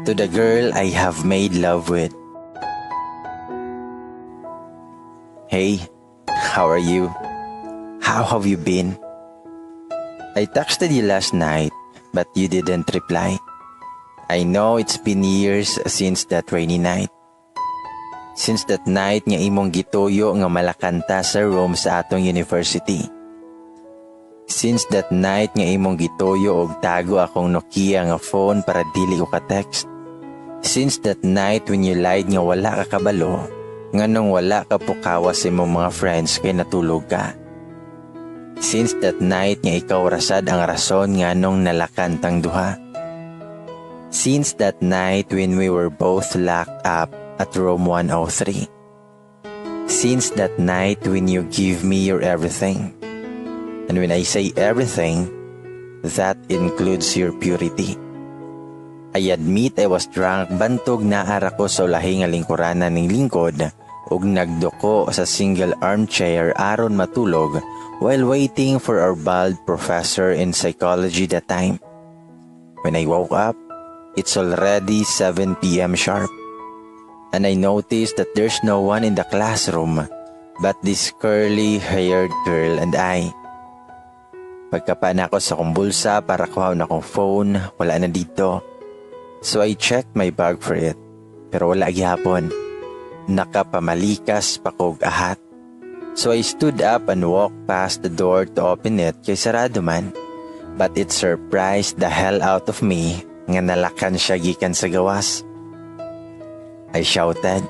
To the girl I have made love with. Hey, how are you? How have you been? I texted you last night, but you didn't reply. I know it's been years since that rainy night. Since that night nga imong gituyo nga malakanta sa room sa atong university. Since that night nga imong gituyo og tago akong Nokia nga phone para dili ko ka-text. Since that night when you lied nga wala ka kabalo, nga nung wala ka pukawas sa imong mga friends kay natulog ka. Since that night nga ikaw rasad ang rason nga nung nalakan tang duha. Since that night when we were both locked up at room 103. Since that night when you give me your everything. And when I say everything, that includes your purity. I admit I was drunk, bantog na ara ko sa lahi nga lingkuranan ning lingkod ug nagduko sa single armchair aron matulog while waiting for our bald professor in psychology that time. When I woke up, it's already 7 p.m. sharp. And I noticed that there's no one in the classroom but this curly-haired girl and I. Pagkapaan ako sa kong bulsa para kuhaw na kong phone, wala na dito. So I checked my bag for it, pero wala gihapon. Nakapamalikas pa kog ahat. So I stood up and walked past the door to open it kay sarado man. But it surprised the hell out of me nga nalakan siya gikan sa gawas. I shouted.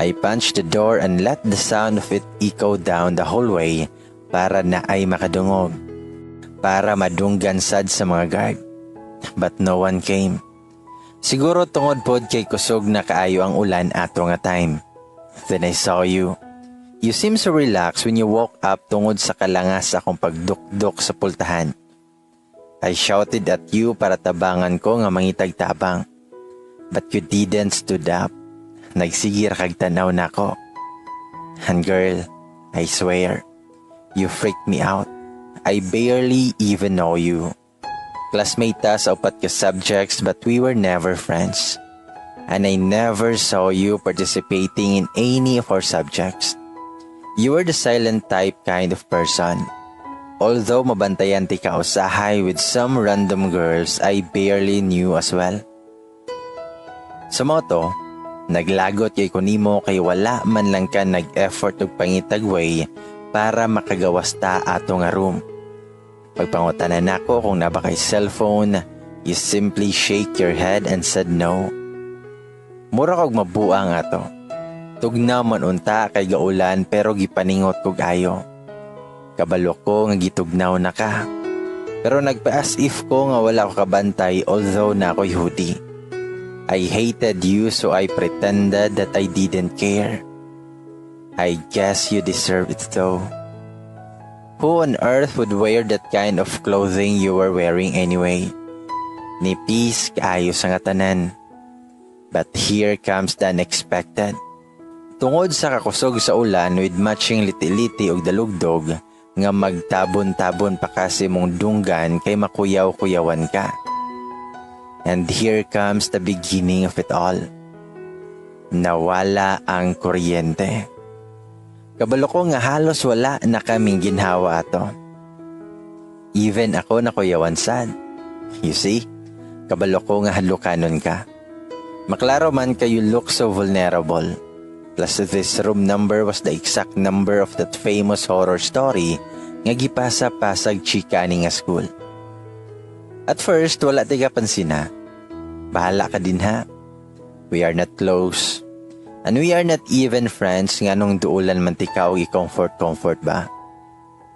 I punched the door and let the sound of it echo down the hallway para na ay makadungog. Para madunggan sad sa mga guard. But no one came. Siguro tungod pod kay kusog na kaayo ang ulan ato nga time. Then I saw you. You seem so relaxed when you woke up tungod sa kalangas akong pagdukdok sa pultahan. I shouted at you para tabangan ko nga mangitag tabang. But you didn't stood up. Nagsigir kag tanaw na ko. And girl, I swear, you freaked me out. I barely even know you. Classmate ta sa upat ka subjects but we were never friends. And I never saw you participating in any of our subjects. You were the silent type kind of person. Although mabantayan ti ka usahay with some random girls I barely knew as well. Sa moto, naglagot kay ko Nimo kay wala man lang ka nag-effort og pangitagway para makagawas ta ato nga room. Pagpangutanan nako kung naba kay cellphone, you simply shake your head and said no. Mura kog mabuang ato. Tugnaw man unta kay gaulan pero gipaningot kog ayo. Kabalo ko nga gitugnaw na ka. Pero nagpa-as if ko nga wala ko kabantay although na ako'y hoodie. I hated you so I pretended that I didn't care. I guess you deserve it though. Who on earth would wear that kind of clothing you were wearing anyway? Nipis kaayo sa nga tanan. But here comes the unexpected. Tungod sa kakusog sa ulan with matching liti-liti og dalugdog, nga magtabon-tabon pa kasi mong dunggan kay makuyaw-kuyawan ka. And here comes the beginning of it all. Nawala ang kuryente. Kabalo ko nga halos wala na kaming ginhawa ato. Even ako nakuyawan sad. You see, kabalo ko nga halukanon ka. Maklaro man kayo look so vulnerable. Plus this room number was the exact number of that famous horror story nga gipasa-pasag chika ni nga school. At first, wala tayo kapansin na. Bahala ka din ha. We are not close. And we are not even friends nga nung duulan man tikaw i-comfort ba.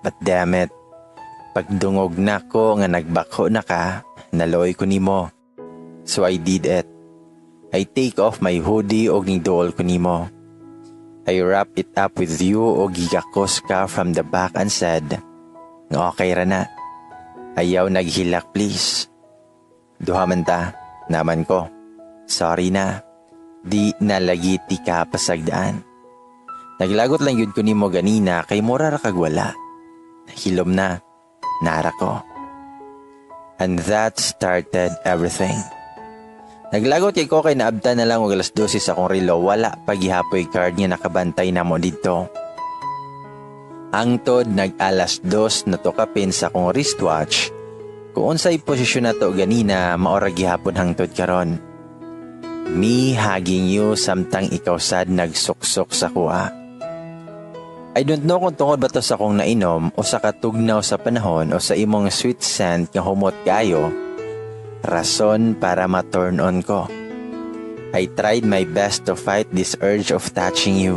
But damn it, pagdungog na ko nga nagbako na ka, naloy ko nimo. So I did it. I take off my hoodie o nigdool ko nimo. I wrap it up with you o gigakos ka from the back and said, nga okay ra na. Ayaw naghilak please. Duha man ta, naman ko. Sorry na. Di nalagiti ka pasagdaan. Naglagot lang yun ko nimo ganina kay mura ra kag wala. Hilom na. Nara ko. And that started everything. Naglagot kay ko kay naabta na lang og alas 12 sa akong relo, wala paghihapoy card nga nakabantay na mo dito. Hangtod nag-alas 2 na to kapin sa akong wristwatch, kung unsay posisyon na to ganina maora gihapon hangtod karon. Me hugging you samtang ikaw sad nagsuksok sa kuha. I don't know kung tungod ba to sa akong nainom o sa katugnaw sa panahon o sa imong sweet scent nga humot kayo, rason para ma-turn on ko. I tried my best to fight this urge of touching you.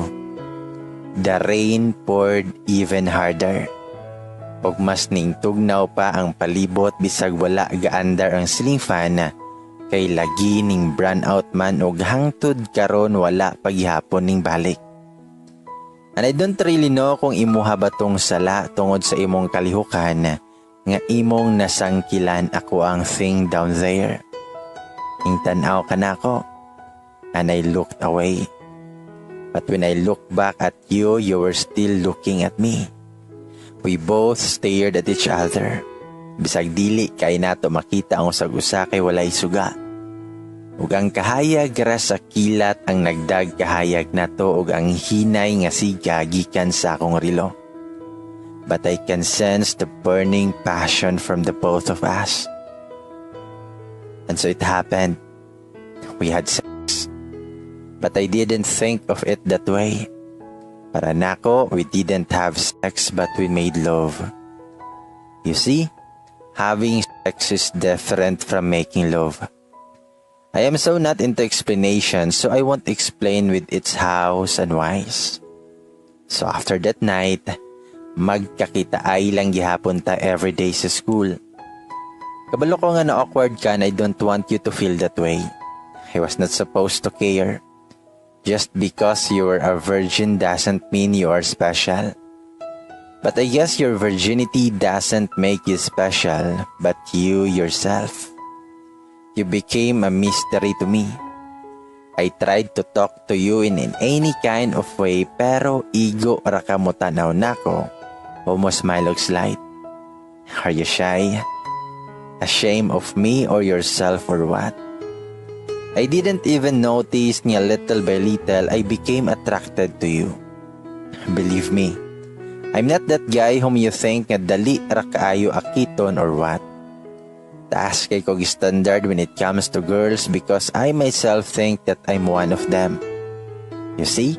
The rain poured even harder. Og mas ning tugnaw pa ang palibot bisag wala gaandar ang ceiling fan, kay lagi ning brownout man og hangtod karon wala paghihapon ning balik. And I don't really know kung imuha ba tong sala tungod sa imong kalihukan nga imong nasangkilan ako ang thing down there. Ing tanaw ka na ako, and I looked away. But when I looked back at you, you were still looking at me. We both stared at each other. Bisag dili kay nato makita ang usag-usa kay walay suga. Ug ang kahayag ra sa kilat ang nagdag kahayag nato ug ang hinay nga siga gikan sa akong relo. But I can sense the burning passion from the both of us. And so it happened. We had sex. But I didn't think of it that way. Para nako, we didn't have sex but we made love. You see, having sex is different from making love. I am so not into explanation, so I won't explain with its hows and whys. So after that night, magkakita ay lang gihapon ta everyday sa school. Kabalo ko nga na awkward ka and I don't want you to feel that way. I was not supposed to care. Just because you were a virgin doesn't mean you are special. But I guess your virginity doesn't make you special, but you yourself. You became a mystery to me. I tried to talk to you in any kind of way, pero igo ra ka mo tanaw nako. Almost smile og slight. Are you shy? Ashamed of me or yourself or what? I didn't even notice nga little by little I became attracted to you. Believe me, I'm not that guy whom you think nga dali ra kaayo akiton or what. Taas kay kog standard when it comes to girls because I myself think that I'm one of them. You see,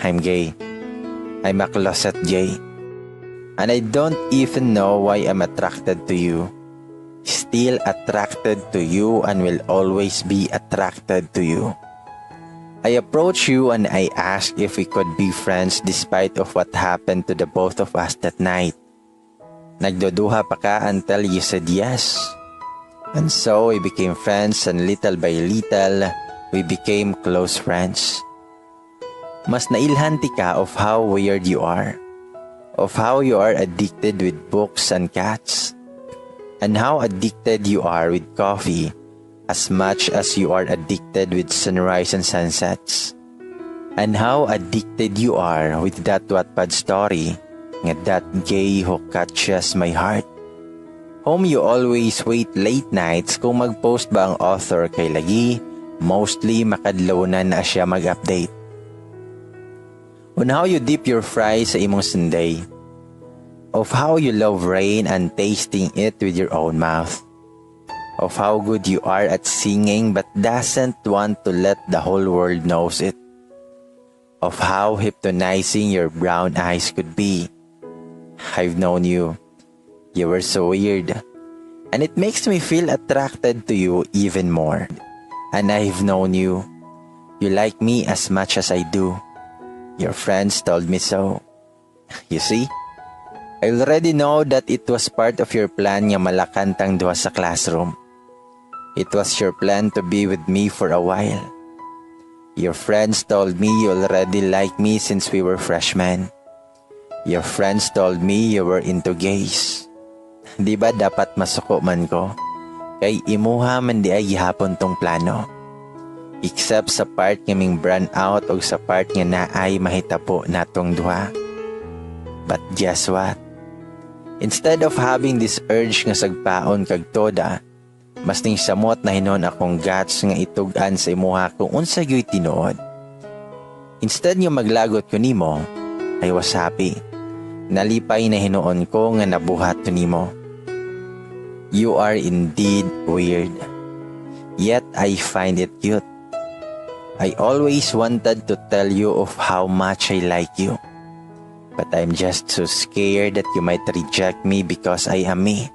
I'm gay. I'm a closet gay. And I don't even know why I'm attracted to you. Still attracted to you and will always be attracted to you. I approached you and I asked if we could be friends despite of what happened to the both of us that night. Nagduduha pa ka until you said yes. And so we became friends and little by little, we became close friends. Mas nailhanti ka of how weird you are. Of how you are addicted with books and cats. And how addicted you are with coffee as much as you are addicted with sunrise and sunsets. And how addicted you are with that Wattpad story nga that gay who catches my heart. Home you always wait late nights kung mag-post ba ang author kay lagi, mostly makadlaw na siya mag-update. On how you dip your fries sa imong sundae. Of how you love rain and tasting it with your own mouth. Of how good you are at singing but doesn't want to let the whole world knows it. Of how hypnotizing your brown eyes could be. I've known you. You were so weird. And it makes me feel attracted to you even more. And I've known you. You like me as much as I do. Your friends told me so. You see? I already know that it was part of your plan nga malakan tang duha sa classroom. It was your plan to be with me for a while. Your friends told me you already liked me since we were freshmen. Your friends told me you were into gays. Di ba dapat masuko man ko? Kay imuha man di ay gihapon tong plano. Except sa part nga ming brand out o sa part nga naay mahitapo natong duha. But guess what? Instead of having this urge nga sagpaon kag toda, Mas ning samot na hinon akong guts nga itugan sa imuha kung unsa gyud tinuod. Instead nga maglagot ko nimo, I was happy. Nalipay na hinuon ko nga nabuhat to nimo. You are indeed weird. Yet I find it cute. I always wanted to tell you of how much I like you. But I'm just so scared that you might reject me because I am me.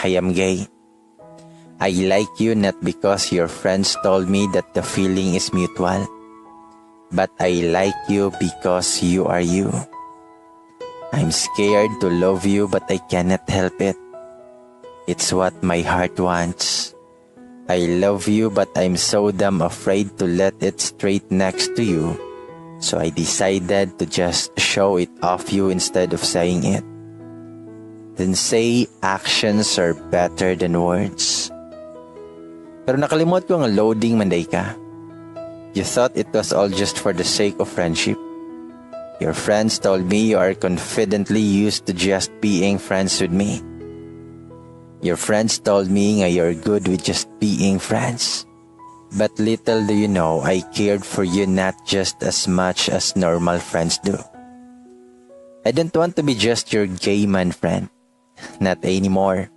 I am gay. I like you not because your friends told me that the feeling is mutual. But I like you because you are you. I'm scared to love you but I cannot help it. It's what my heart wants. I love you but I'm so damn afraid to let it straight next to you. So I decided to just show it off you instead of saying it. Then say actions are better than words. Pero nakalimot ko ang loading manday ka. You thought it was all just for the sake of friendship. Your friends told me you are confidently used to just being friends with me. Your friends told me nga you're good with just being friends. But little do you know, I cared for you not just as much as normal friends do. I don't want to be just your gay man friend. Not anymore.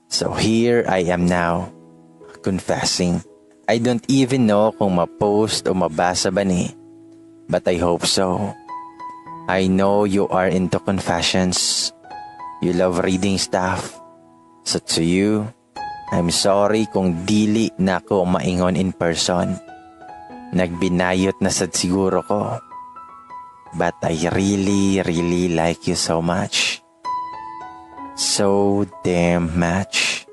So here I am now, confessing. I don't even know kung ma-post o mabasa ba ni, but I hope so. I know you are into confessions. You love reading stuff. So to you, I'm sorry kung dili na ako maingon in person. Nagbinayot na sad siguro ko. But I really, really like you so much. So damn much.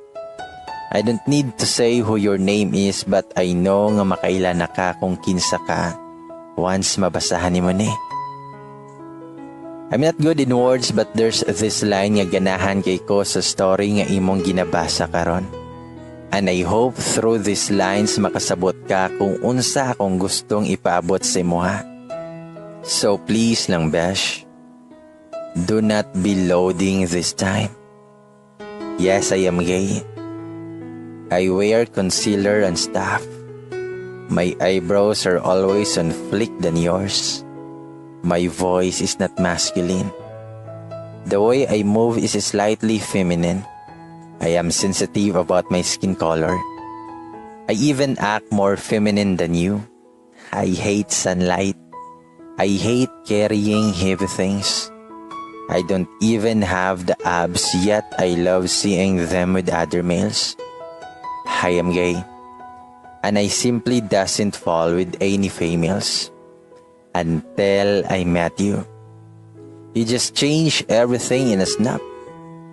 I don't need to say who your name is but I know nga makaila na ka kung kinsa ka once mabasahan nimo ni. I'm not good in words but there's this line nga ganahan kay ko sa story nga imong ginabasa karon. And I hope through these lines makasabot ka kung unsa akong gustong ipaabot sa imuha. So please lang besh, do not be loading this time. Yes, I am gay. I wear concealer and stuff. My eyebrows are always on flick than yours. My voice is not masculine. The way I move is slightly feminine. I am sensitive about my skin color. I even act more feminine than you. I hate sunlight. I hate carrying heavy things. I don't even have the abs yet I love seeing them with other males. I am gay. And I simply doesn't fall with any females. Until I met you. You just changed everything in a snap.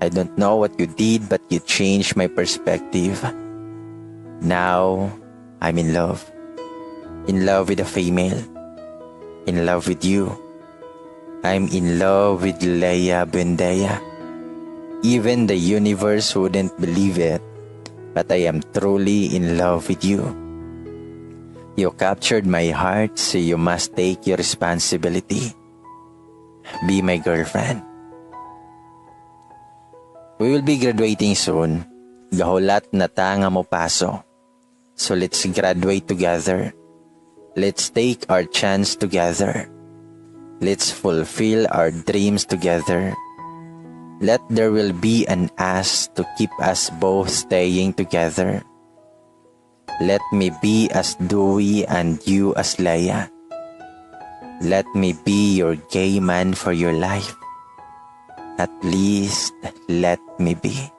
I don't know what you did but you changed my perspective. Now, I'm in love. In love with a female. In love with you. I'm in love with Leia Bendea. Even the universe wouldn't believe it, but I am truly in love with you. You captured my heart, so you must take your responsibility. Be my girlfriend. We will be graduating soon. Gahulat na ta nga mo paso. So let's graduate together. Let's take our chance together. Let's fulfill our dreams together. Let there will be an us to keep us both staying together. Let me be as Dewey and you as Leia. Let me be your gay man for your life. At least let me be.